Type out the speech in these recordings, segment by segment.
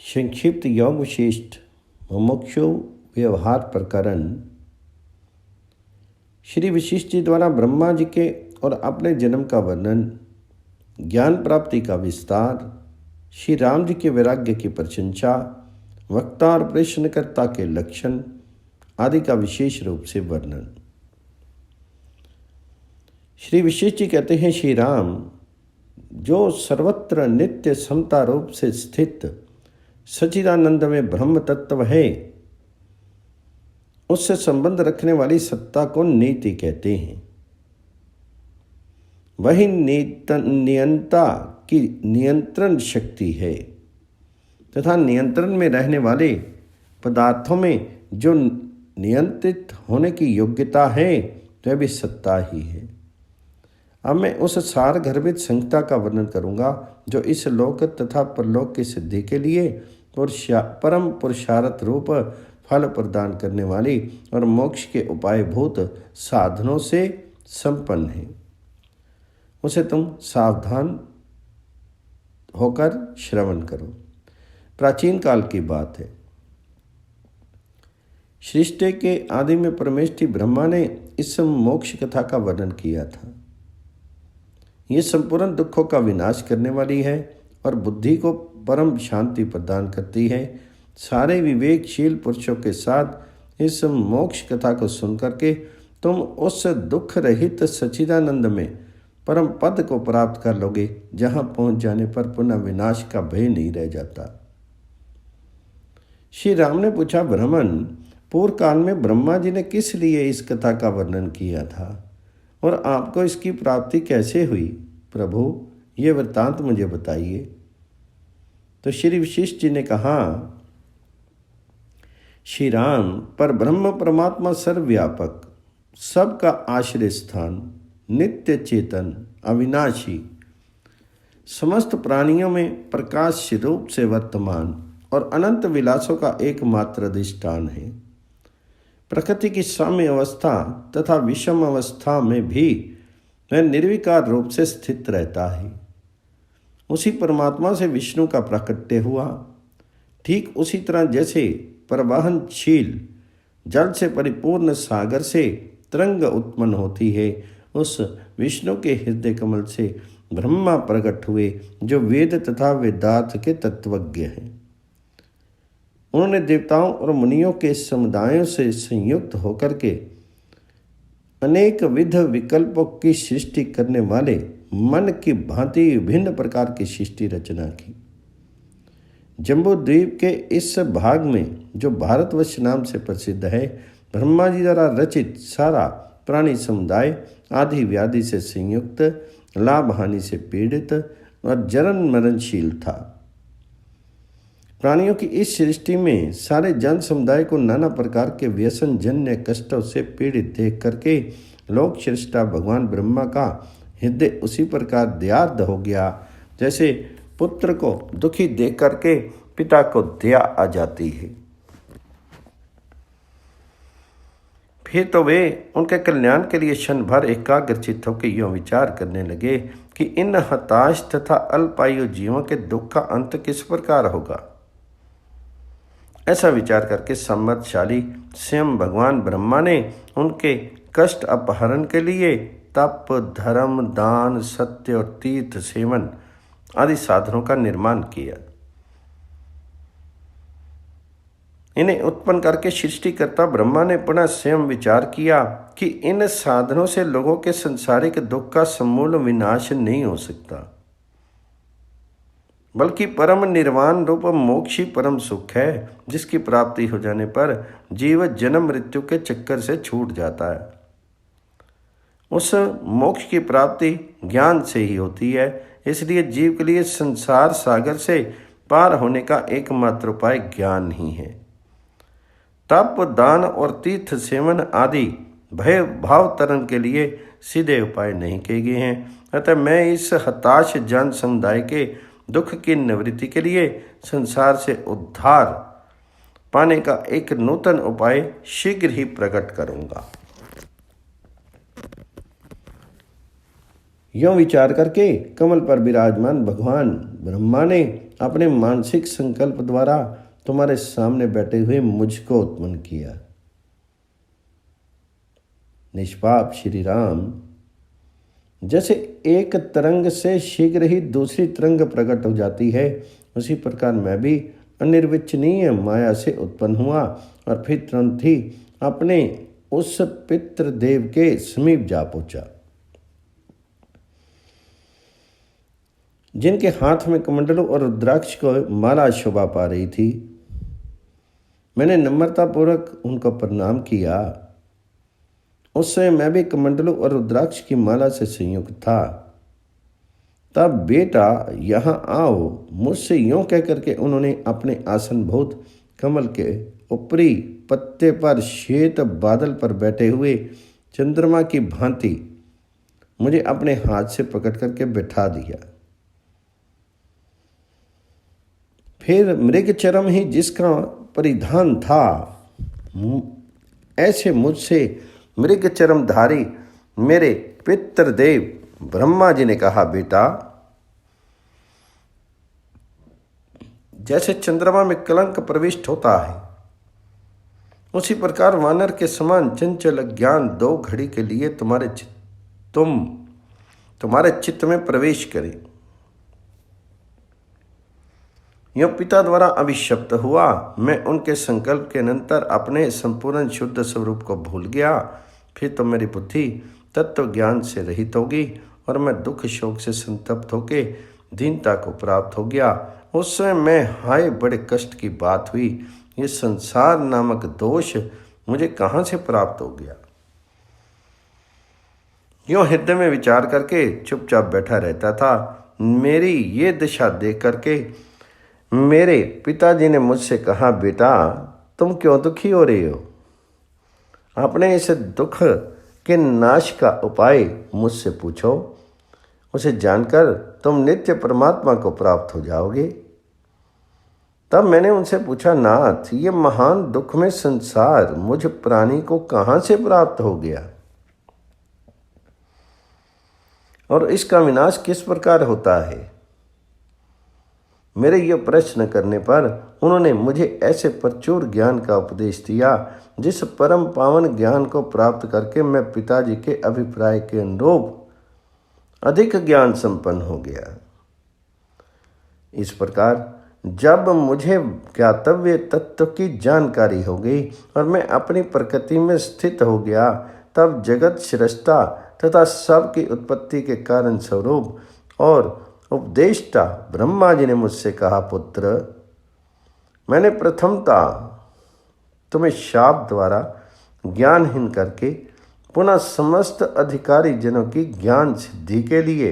संक्षिप्त योग विशिष्ट मुमुक्षु व्यवहार प्रकरण। श्री वशिष्ठ जी द्वारा ब्रह्मा जी के और अपने जन्म का वर्णन, ज्ञान प्राप्ति का विस्तार, श्री राम जी के वैराग्य की प्रशंसा, वक्ता और प्रश्नकर्ता के लक्षण आदि का विशेष रूप से वर्णन। श्री वशिष्ठ जी कहते हैं, श्री राम जो सर्वत्र नित्य समता रूप से स्थित सच्चिदानंद में ब्रह्म तत्व है, उससे संबंध रखने वाली सत्ता को नीति कहते हैं। वही नियंता की नियंत्रण शक्ति है तथा नियंत्रण में रहने वाले पदार्थों में जो नियंत्रित होने की योग्यता है वह भी सत्ता ही है। अब मैं उस सार गर्भित संहिता का वर्णन करूंगा जो इस लोक तथा परलोक की सिद्धि के लिए परम पुरुषार्थ रूप फल प्रदान करने वाली और मोक्ष के उपायभूत साधनों से संपन्न है। उसे तुम सावधान होकर श्रवण करो। प्राचीन काल की बात है। सृष्टि के आदि में परमेष्ठी ब्रह्मा ने इस मोक्ष कथा का वर्णन किया था। ये संपूर्ण दुखों का विनाश करने वाली है और बुद्धि को परम शांति प्रदान करती है। सारे विवेकशील पुरुषों के साथ इस मोक्ष कथा को सुनकर के तुम उस दुख रहित सच्चिदानंद में परम पद को प्राप्त कर लोगे, जहां पहुंच जाने पर पुनः विनाश का भय नहीं रह जाता। श्री राम ने पूछा, ब्राह्मण, पूर्व काल में ब्रह्मा जी ने किस लिए इस कथा का वर्णन किया था और आपको इसकी प्राप्ति कैसे हुई? प्रभु, ये वृत्तांत मुझे बताइए। तो श्री वशिष्ठ जी ने कहा, श्री राम पर ब्रह्म परमात्मा सर्वव्यापक, सबका आश्रय स्थान, नित्य चेतन, अविनाशी, समस्त प्राणियों में प्रकाश रूप से वर्तमान और अनंत विलासों का एकमात्र अधिष्ठान है। प्रकृति की साम्य अवस्था तथा विषम अवस्था में भी वह निर्विकार रूप से स्थित रहता है। उसी परमात्मा से विष्णु का प्राकट्य हुआ। ठीक उसी तरह जैसे प्रवाहनशील जल से परिपूर्ण सागर से तरंग उत्पन्न होती है, उस विष्णु के हृदय कमल से ब्रह्मा प्रकट हुए, जो वेद तथा वेदार्थ के तत्वज्ञ हैं। उन्होंने देवताओं और मुनियों के समुदायों से संयुक्त होकर के अनेक विध विकल्पों की सृष्टि करने वाले मन की भांति विभिन्न प्रकार की सृष्टि रचना की। जम्बू द्वीप के इस भाग में, जो भारतवर्ष नाम से प्रसिद्ध है, ब्रह्मा जी द्वारा रचित सारा प्राणी समुदाय आदि व्याधि से संयुक्त, लाभ हानि से पीड़ित और जन्म मरणशील था। प्राणियों की इस सृष्टि में सारे जन समुदाय को नाना प्रकार के व्यसन जन्य कष्टों से पीड़ित देख करके लोक श्रेष्ठा भगवान ब्रह्मा का हृदय उसी प्रकार दयार्द हो गया जैसे पुत्र को दुखी देख करके पिता को दया आ जाती है। फिर तो वे उनके कल्याण के लिए क्षण भर एकाग्रचित्त होकर यूं विचार करने लगे कि इन हताश तथा अल्पायु जीवों के दुख का अंत किस प्रकार होगा। ऐसा विचार करके समर्थशाली स्वयं भगवान ब्रह्मा ने उनके कष्ट अपहरण के लिए तप, धर्म, दान, सत्य और तीर्थ सेवन आदि साधनों का निर्माण किया। इन्हें उत्पन्न करके सृष्टिकर्ता ब्रह्मा ने पुनः स्वयं विचार किया कि इन साधनों से लोगों के सांसारिक दुख का समूल विनाश नहीं हो सकता, बल्कि परम निर्वाण रूप मोक्ष ही परम सुख है, जिसकी प्राप्ति हो जाने पर जीव जन्म मृत्यु के चक्कर से छूट जाता है। उस मोक्ष की प्राप्ति ज्ञान से ही होती है। इसलिए जीव के लिए संसार सागर से पार होने का एकमात्र उपाय ज्ञान ही है। तप, दान और तीर्थ सेवन आदि भय भाव तरण के लिए सीधे उपाय नहीं किए गए हैं। अतः मैं इस हताश जन समुदाय के दुख की निवृत्ति के लिए संसार से उद्धार पाने का एक नूतन उपाय शीघ्र ही प्रकट करूंगा। यों विचार करके कमल पर विराजमान भगवान ब्रह्मा ने अपने मानसिक संकल्प द्वारा तुम्हारे सामने बैठे हुए मुझको उत्पन्न किया। निष्पाप श्री राम, जैसे एक तरंग से शीघ्र ही दूसरी तरंग प्रकट हो जाती है, उसी प्रकार मैं भी अनिर्वचनीय माया से उत्पन्न हुआ और फिर तुरंत ही अपने उस पितृदेव के समीप जा पहुंचा, जिनके हाथ में कमंडलों और रुद्राक्ष को माला शोभा पा रही थी। मैंने नम्रतापूर्वक उनको प्रणाम किया। उस समय मैं भी कमंडलों और रुद्राक्ष की माला से संयुक्त था। तब बेटा यहाँ आओ, मुझसे यूं कह करके उन्होंने अपने आसनभूत कमल के ऊपरी पत्ते पर श्वेत बादल पर बैठे हुए चंद्रमा की भांति मुझे अपने हाथ से पकड़ करके बैठा दिया। फिर मृगचरम ही जिसका परिधान था, ऐसे मुझसे मृगचरमधारी मेरे पितृदेव ब्रह्मा जी ने कहा, बेटा जैसे चंद्रमा में कलंक प्रविष्ट होता है, उसी प्रकार वानर के समान चंचल ज्ञान 2 घड़ी के लिए तुम्हारे चित्त में प्रवेश करे। यो पिता द्वारा अभिशप्त हुआ, मैं उनके संकल्प के अनंतर अपने संपूर्ण शुद्ध स्वरूप को भूल गया। फिर तो मेरी बुद्धि तत्व ज्ञान से रहित होगी और मैं दुख शोक से संतप्त होके दीनता को प्राप्त हो गया। उस समय मैं, हाय बड़े कष्ट की बात हुई, ये संसार नामक दोष मुझे कहाँ से प्राप्त हो गया। यूं हृदय में विचार करके चुपचाप बैठा रहता था। मेरी ये दशा देख करके मेरे पिताजी ने मुझसे कहा, बेटा तुम क्यों दुखी हो रहे हो? अपने इस दुख के नाश का उपाय मुझसे पूछो, उसे जानकर तुम नित्य परमात्मा को प्राप्त हो जाओगे। तब मैंने उनसे पूछा, नाथ ये महान दुख में संसार मुझ प्राणी को कहाँ से प्राप्त हो गया और इसका विनाश किस प्रकार होता है? मेरे ये प्रश्न करने पर उन्होंने मुझे ऐसे प्रचुर ज्ञान का उपदेश दिया, जिस परम पावन ज्ञान को प्राप्त करके मैं पिताजी के अभिप्राय के अनुरूप अधिक ज्ञान संपन्न हो गया। इस प्रकार जब मुझे ज्ञातव्य तत्व की जानकारी हो गई और मैं अपनी प्रकृति में स्थित हो गया, तब जगत सृष्टा तथा सबकी उत्पत्ति के कारण स्वरूप और उपदेष्टा ब्रह्मा जी ने मुझसे कहा, पुत्र मैंने प्रथमता तुम्हें शाप द्वारा ज्ञानहीन करके पुनः समस्त अधिकारी जनों की ज्ञान सिद्धि के लिए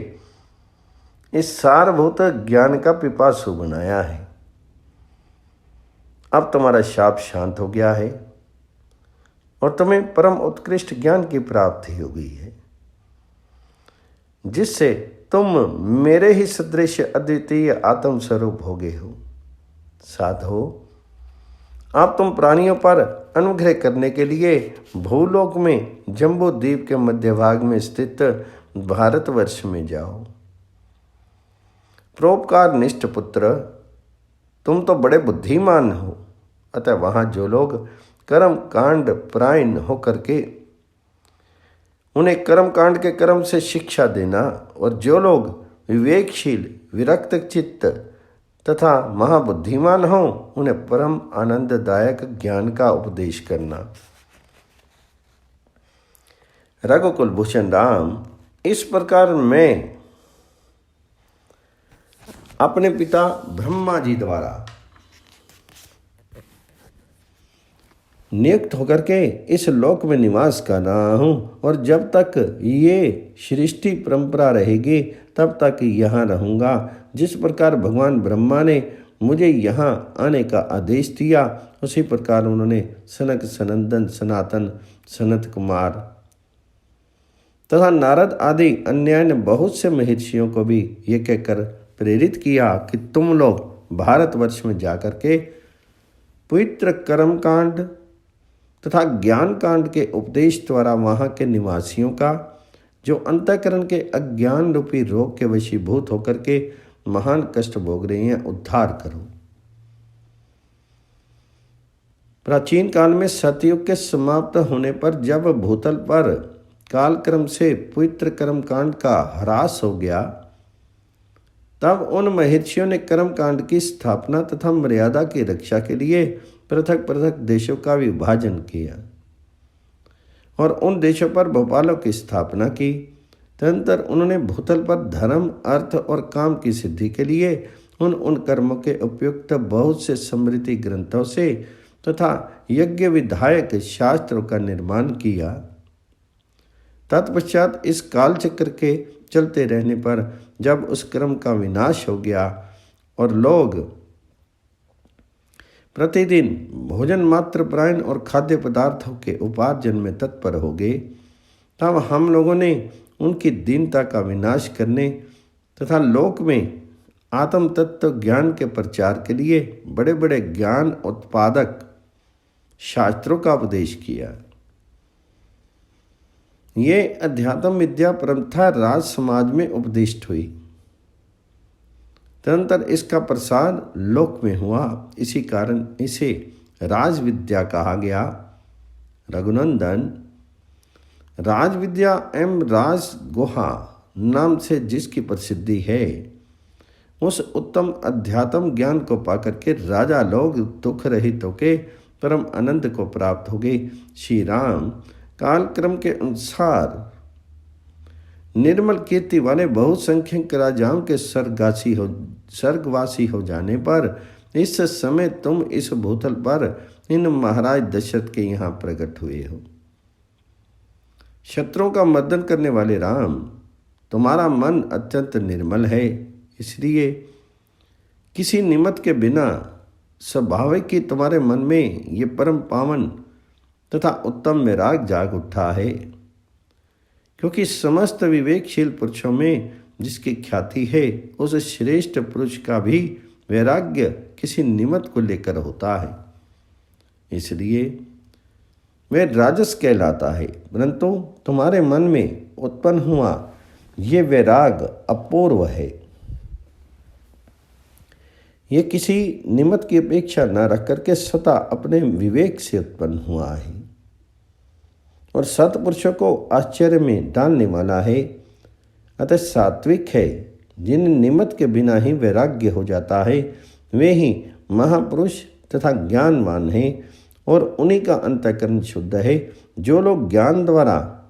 इस सारभूत ज्ञान का पिपासु बनाया है। अब तुम्हारा शाप शांत हो गया है और तुम्हें परम उत्कृष्ट ज्ञान की प्राप्ति हो गई है, जिससे तुम मेरे ही सदृश अद्वितीय आत्म स्वरूप हो गए हो। साधो, अब तुम प्राणियों पर अनुग्रह करने के लिए भूलोक में जम्बू द्वीप के मध्य भाग में स्थित भारतवर्ष में जाओ। परोपकार निष्ठ पुत्र, तुम तो बड़े बुद्धिमान हो, अतः वहाँ जो लोग कर्म कांड परायण होकर के उन्हें कर्म कांड के कर्म से शिक्षा देना, और जो लोग विवेकशील विरक्त चित्त तथा महाबुद्धिमान हों उन्हें परम आनंददायक ज्ञान का उपदेश करना। रघुकुल भूषण राम, इस प्रकार मैं अपने पिता ब्रह्मा जी द्वारा नियुक्त होकर के इस लोक में निवास कर रहा हूँ, और जब तक ये सृष्टि परंपरा रहेगी तब तक यहाँ रहूँगा। जिस प्रकार भगवान ब्रह्मा ने मुझे यहाँ आने का आदेश दिया, उसी प्रकार उन्होंने सनक सनंदन सनातन सनत कुमार तथा नारद आदि अन्य बहुत से महर्षियों को भी ये कहकर प्रेरित किया कि तुम लोग भारतवर्ष में जाकर के पवित्र कर्मकांड तथा ज्ञान कांड के उपदेश द्वारा वहाँ के निवासियों का जो अंतःकरण के अज्ञान रूपी रोग के वशीभूत होकर के महान कष्ट भोग रही हैं, उद्धार करो। प्राचीन काल में सतयुग के समाप्त होने पर जब भूतल पर कालक्रम से पवित्र कर्मकांड का ह्रास हो गया, तब उन महर्षियों ने कर्मकांड की स्थापना तथा मर्यादा की रक्षा के लिए पृथक पृथक देशों का विभाजन किया और उन देशों पर भोपालों की स्थापना की। तदनंतर उन्होंने भूतल पर धर्म, अर्थ और काम की सिद्धि के लिए उन कर्मों के उपयुक्त बहुत से स्मृति ग्रंथों से तथा यज्ञ विधायक शास्त्रों का निर्माण किया। तत्पश्चात इस काल चक्र के चलते रहने पर जब उस क्रम का विनाश हो गया और लोग प्रतिदिन भोजन मात्र परायण और खाद्य पदार्थों के उपार्जन में तत्पर हो गए, तब हम लोगों ने उनकी दीनता का विनाश करने तथा लोक में आत्म तत्व ज्ञान के प्रचार के लिए बड़े बड़े ज्ञान उत्पादक शास्त्रों का उपदेश किया। ये अध्यात्म विद्या परंपरा राज समाज में उपदिष्ट हुई। तदनंतर इसका प्रसार लोक में हुआ, इसी कारण इसे राज विद्या कहा गया। रघुनंदन, राज विद्या एवं राज गुहा नाम से जिसकी प्रसिद्धि है, उस उत्तम अध्यात्म ज्ञान को पाकर के राजा लोग दुख रहित होके परम आनंद को प्राप्त हो गए। श्री राम कालक्रम के अनुसार निर्मल कीर्ति वाले बहुसंख्यक राजाओं के स्वर्गवासी हो जाने पर इस समय तुम इस भूतल पर इन महाराज दशरथ के यहाँ प्रकट हुए हो। शत्रुओं का मर्दन करने वाले राम, तुम्हारा मन अत्यंत निर्मल है, इसलिए किसी निमित्त के बिना स्वाभाविक ही तुम्हारे मन में ये परम पावन तथा उत्तम वैराग जाग उठा है। क्योंकि समस्त विवेकशील पुरुषों में जिसकी ख्याति है, उस श्रेष्ठ पुरुष का भी वैराग्य किसी निमित्त को लेकर होता है, इसलिए वह राजस कहलाता है। परंतु तुम्हारे मन में उत्पन्न हुआ ये वैराग अपूर्व है। ये किसी निमित्त की अपेक्षा न रख करके स्वतः अपने विवेक से उत्पन्न हुआ है और सत्पुरुषों को आश्चर्य में डालने वाला है। अतः सात्विक है, जिन निमित्त के बिना ही वैराग्य हो जाता है, वे ही महापुरुष तथा ज्ञानवान हैं और उन्हीं का अंतःकरण शुद्ध है। जो लोग ज्ञान द्वारा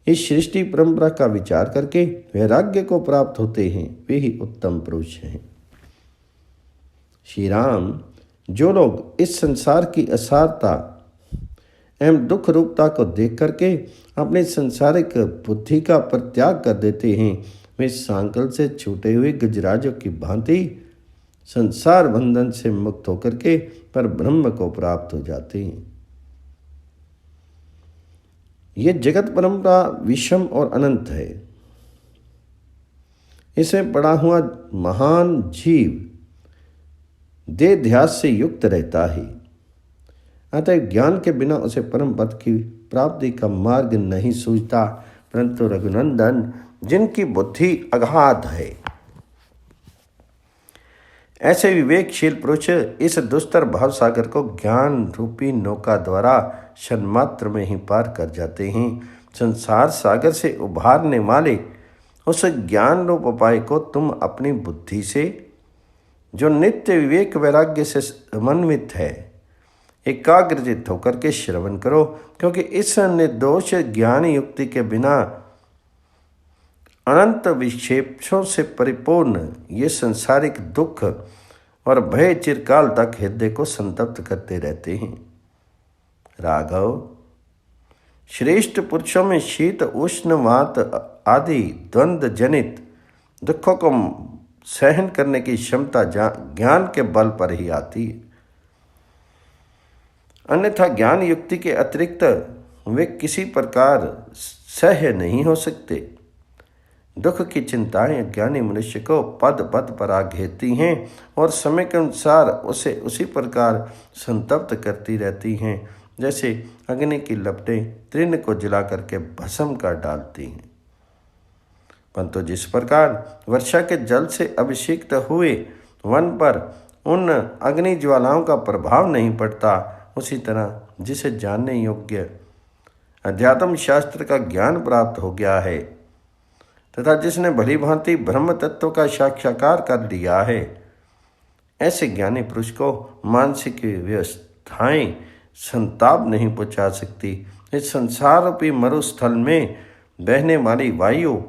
इस सृष्टि परंपरा का विचार करके वैराग्य को प्राप्त होते हैं, वे ही उत्तम पुरुष हैं। श्री राम, जो लोग इस संसार की असारता एवं दुख रूपता को देख करके अपने सांसारिक बुद्धि का परित्याग कर देते हैं, वे सांकल से छूटे हुए गजराजों की भांति संसार बंधन से मुक्त होकर के पर ब्रह्म को प्राप्त हो जाते हैं। ये जगत परंपरा विषम और अनंत है। इसे पड़ा हुआ महान जीव देह ध्यास से युक्त रहता है, अतः ज्ञान के बिना उसे परम पद की प्राप्ति का मार्ग नहीं सूझता। परंतु रघुनंदन, जिनकी बुद्धि अगाध है, ऐसे विवेकशील पुरुष इस दुस्तर भाव सागर को ज्ञान रूपी नौका द्वारा क्षणमात्र में ही पार कर जाते हैं। संसार सागर से उभारने वाले उस ज्ञान रूप उपाय को तुम अपनी बुद्धि से, जो नित्य विवेक वैराग्य से समन्वित है, एकाग्रचित होकर के श्रवण करो। क्योंकि इस निर्दोष ज्ञान युक्ति के बिना अनंत विक्षेपों से परिपूर्ण ये सांसारिक दुख और भय चिरकाल तक हृदय को संतप्त करते रहते हैं। राघव, श्रेष्ठ पुरुषों में शीत उष्ण वात आदि द्वंद्व जनित दुखों को सहन करने की क्षमता ज्ञान के बल पर ही आती है। अन्यथा ज्ञान युक्ति के अतिरिक्त वे किसी प्रकार सह्य नहीं हो सकते। दुख की चिंताएं अज्ञानी मनुष्य को पद पद पर आ घेरती हैं और समय के अनुसार उसे उसी प्रकार संतप्त करती रहती हैं। जैसे अग्नि की लपटें तृण को जला करके भस्म कर डालती हैं। परंतु जिस प्रकार वर्षा के जल से अभिषिक्त हुए वन पर उन अग्नि ज्वालाओं का प्रभाव नहीं पड़ता, उसी तरह जिसे जानने योग्य अध्यात्म शास्त्र का ज्ञान प्राप्त हो गया है तथा जिसने भली भांति ब्रह्म तत्व का साक्षात्कार कर लिया है, ऐसे ज्ञानी पुरुष को मानसिक व्यवस्थाएं संताप नहीं पहुंचा सकती। इस संसार रूपी मरुस्थल में बहने वाली वायु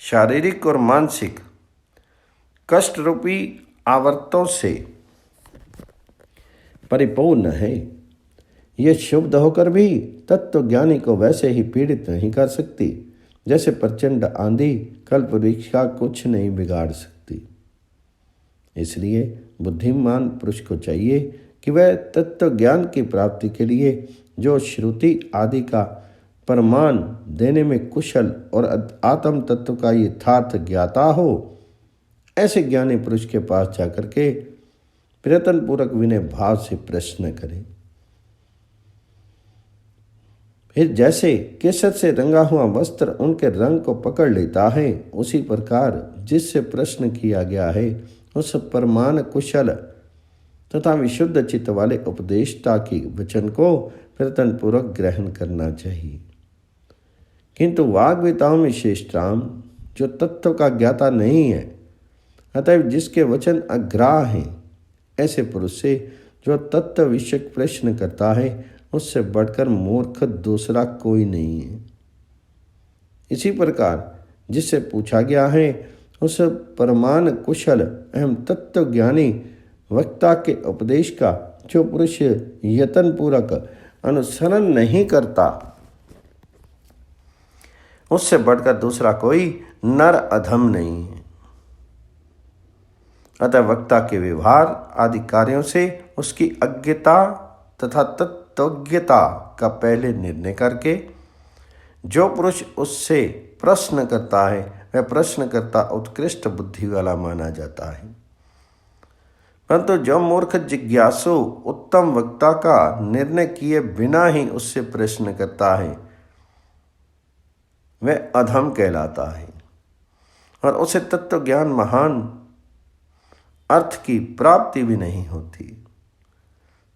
शारीरिक और मानसिक कष्ट रूपी आवर्तों से परिपूर्ण है। यह शुद्ध होकर भी तत्वज्ञानी को वैसे ही पीड़ित नहीं कर सकती जैसे प्रचंड आंधी कल्प वृक्ष का कुछ नहीं बिगाड़ सकती। इसलिए बुद्धिमान पुरुष को चाहिए कि वह तत्व ज्ञान की प्राप्ति के लिए जो श्रुति आदि का प्रमाण देने में कुशल और आत्म तत्व का यथार्थ ज्ञाता हो, ऐसे ज्ञानी पुरुष के पास जाकर के प्रयत्नपूर्वक विनय भाव से प्रश्न करें। फिर जैसे केसर से रंगा हुआ वस्त्र उनके रंग को पकड़ लेता है, उसी प्रकार जिससे प्रश्न किया गया है उस परमान कुशल तथा विशुद्ध चित्त वाले उपदेष्टा की वचन को प्रयत्नपूर्वक ग्रहण करना चाहिए। किंतु वाग्विताओं में श्रेष्ठराम जो तत्व का ज्ञाता नहीं है, अतएव जिसके वचन अग्राह हैं, ऐसे पुरुष से जो तत्व विषयक प्रश्न करता है उससे बढ़कर मूर्ख दूसरा कोई नहीं है। इसी प्रकार जिससे पूछा गया है उस परमान कुशल एवं तत्व ज्ञानी वक्ता के उपदेश का जो पुरुष यत्न पूर्वक अनुसरण नहीं करता, उससे बढ़कर दूसरा कोई नर अधम नहीं है। अतः वक्ता के व्यवहार आदि कार्यों से उसकी अज्ञता तथा तत्वज्ञता का पहले निर्णय करके जो पुरुष उससे प्रश्न करता है वह प्रश्नकर्ता उत्कृष्ट बुद्धि वाला माना जाता है। परंतु जो मूर्ख जिज्ञासु उत्तम वक्ता का निर्णय किए बिना ही उससे प्रश्न करता है वह अधम कहलाता है और उसे तत्व ज्ञान महान अर्थ की प्राप्ति भी नहीं होती।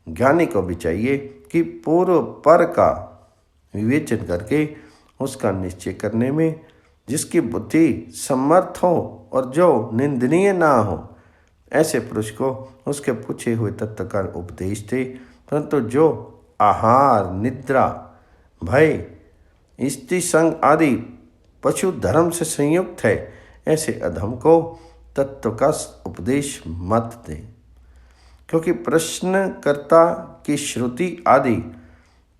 ज्ञानी को भी चाहिए कि पूर्व पर का विवेचन करके उसका निश्चय करने में जिसकी बुद्धि समर्थ हो और जो निंदनीय ना हो, ऐसे पुरुष को उसके पूछे हुए तत्व का उपदेश दे। परंतु जो आहार, निद्रा, भय, स्त्री संग आदि पशु धर्म से संयुक्त है, ऐसे अधम को तत्व का उपदेश मत दे, क्योंकि प्रश्नकर्ता की श्रुति आदि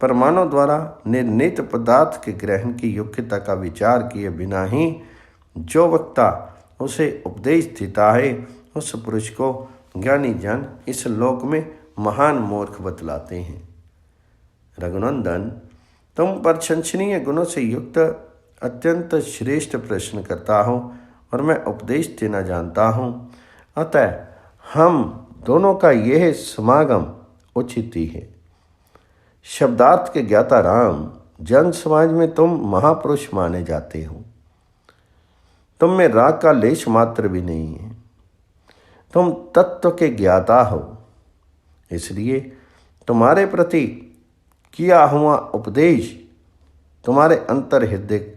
प्रमाणों द्वारा निर्णीत पदार्थ के ग्रहण की योग्यता का विचार किए बिना ही जो वक्ता उसे उपदेश देता है उस पुरुष को ज्ञानी जन इस लोक में महान मूर्ख बतलाते हैं। रघुनंदन, तुम प्रशंसनीय गुणों से युक्त अत्यंत श्रेष्ठ प्रश्न करता हो और मैं उपदेश देना जानता हूँ, अतः हम दोनों का यह समागम उचित ही है। शब्दार्थ के ज्ञाता राम, जन समाज में तुम महापुरुष माने जाते हो। तुम में राग का लेश मात्र भी नहीं है। तुम तत्व के ज्ञाता हो, इसलिए तुम्हारे प्रति किया हुआ उपदेश तुम्हारे अंतर हृदय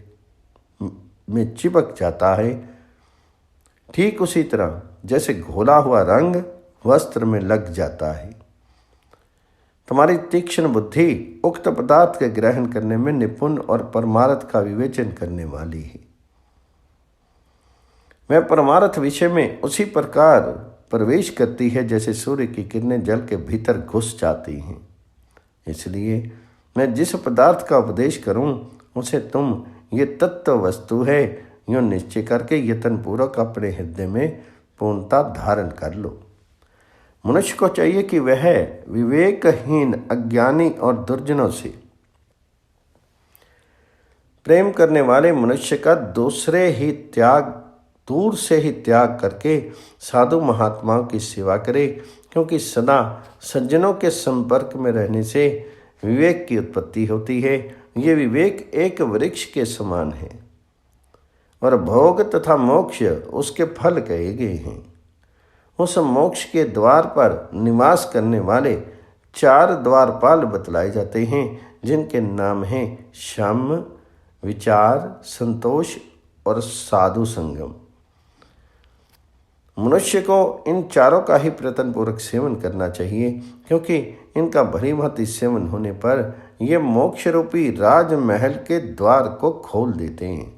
में चिपक जाता है, ठीक उसी तरह जैसे घोला हुआ रंग वस्त्र में लग जाता है। तुम्हारी तीक्ष्ण बुद्धि उक्त पदार्थ के ग्रहण करने में निपुण और परमार्थ का विवेचन करने वाली है। वह परमार्थ विषय में उसी प्रकार प्रवेश करती है जैसे सूर्य की किरणें जल के भीतर घुस जाती हैं। इसलिए मैं जिस पदार्थ का उपदेश करूं उसे तुम ये तत्व वस्तु है यूँ निश्चय करके यत्नपूर्वक अपने हृदय में पूर्णता धारण कर लो। मनुष्य को चाहिए कि वह विवेकहीन, अज्ञानी और दुर्जनों से प्रेम करने वाले मनुष्य का दूर से ही त्याग करके साधु महात्माओं की सेवा करे, क्योंकि सदा सज्जनों के संपर्क में रहने से विवेक की उत्पत्ति होती है। ये विवेक एक वृक्ष के समान है और भोग तथा मोक्ष उसके फल कहे गए हैं। उस मोक्ष के द्वार पर निवास करने वाले 4 द्वारपाल बतलाए जाते हैं, जिनके नाम हैं साम्य, विचार, संतोष और साधु संगम। मनुष्य को इन चारों का ही प्रयत्नपूर्वक सेवन करना चाहिए, क्योंकि इनका भली भांति सेवन होने पर ये मोक्ष रूपी राजमहल के द्वार को खोल देते हैं।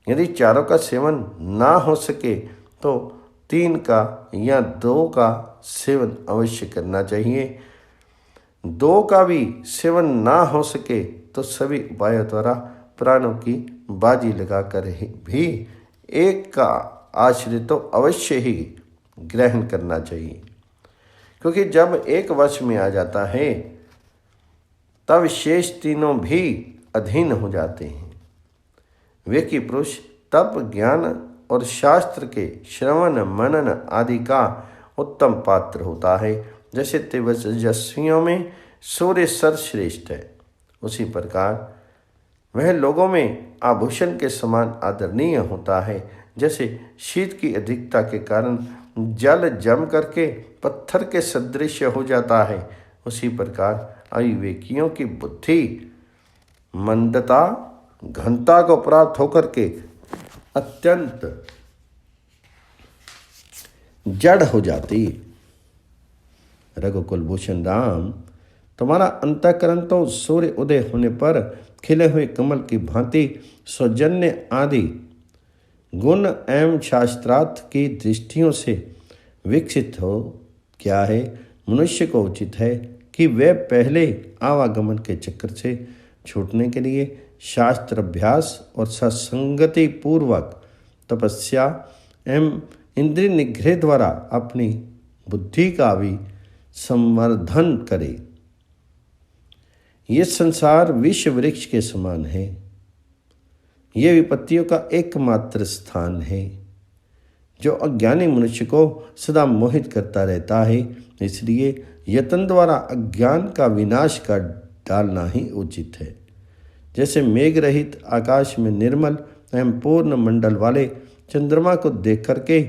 यदि चारों का सेवन ना हो सके तो 3 का या 2 का सेवन अवश्य करना चाहिए। 2 का भी सेवन ना हो सके तो सभी उपायों द्वारा प्राणों की बाजी लगाकर भी 1 का आश्रय तो अवश्य ही ग्रहण करना चाहिए, क्योंकि जब एक वश में आ जाता है तब शेष तीनों भी अधीन हो जाते हैं। व्यक्ति पुरुष तप, ज्ञान और शास्त्र के श्रवण मनन आदि का उत्तम पात्र होता है। जैसे तेजस्वियों में सूर्य सर्वश्रेष्ठ है, उसी प्रकार वह लोगों में आभूषण के समान आदरणीय होता है। जैसे शीत की अधिकता के कारण जल जम करके पत्थर के सदृश हो जाता है, उसी प्रकार अविवेकियों की बुद्धि मंदता, घनता को प्राप्त होकर के अत्यंत जड़ हो जाती है। रघुकुल भूषण राम, तुम्हारा अंतःकरण तो सूर्य उदय होने पर खिले हुए कमल की भांति सौजन्य आदि गुण एवं शास्त्रार्थ की दृष्टियों से विकसित हो क्या है। मनुष्य को उचित है कि वे पहले आवागमन के चक्कर से छूटने के लिए शास्त्र अभ्यास और सत्संगति पूर्वक तपस्या एवं इंद्रिय निग्रह द्वारा अपनी बुद्धि का भी संवर्धन करे। ये संसार विश्व वृक्ष के समान है। ये विपत्तियों का एकमात्र स्थान है जो अज्ञानी मनुष्य को सदा मोहित करता रहता है। इसलिए यत्न द्वारा अज्ञान का विनाश कर डालना ही उचित है। जैसे मेघ रहित आकाश में निर्मल एवं पूर्ण मंडल वाले चंद्रमा को देख करके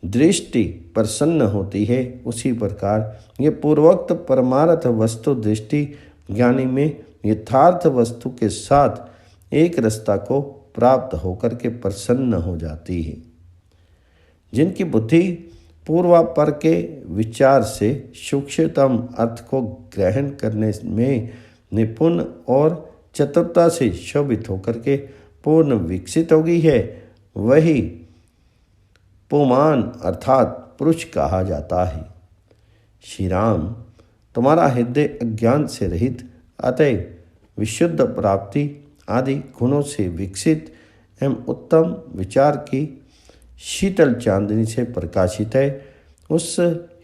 दृष्टि प्रसन्न होती है, उसी प्रकार ये पूर्वोक्त परमार्थ वस्तु दृष्टि ज्ञानी में यथार्थ वस्तु के साथ एक रस्ता को प्राप्त होकर के प्रसन्न हो जाती है। जिनकी बुद्धि पूर्वापर के विचार से सूक्ष्मतम अर्थ को ग्रहण करने में निपुण और चतुरता से शोभित होकर के पूर्ण विकसित हो गई है, वही पुमान अर्थात पुरुष कहा जाता है। श्री राम, तुम्हारा हृदय अज्ञान से रहित अतः विशुद्ध प्राप्ति आदि गुणों से विकसित एवं उत्तम विचार की शीतल चांदनी से प्रकाशित है। उस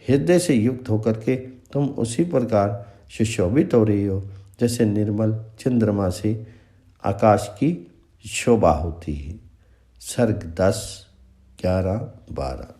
हृदय से युक्त होकर के तुम उसी प्रकार सुशोभित हो रही हो जैसे निर्मल चंद्रमा से आकाश की शोभा होती है। सर्ग 10, 11, 12।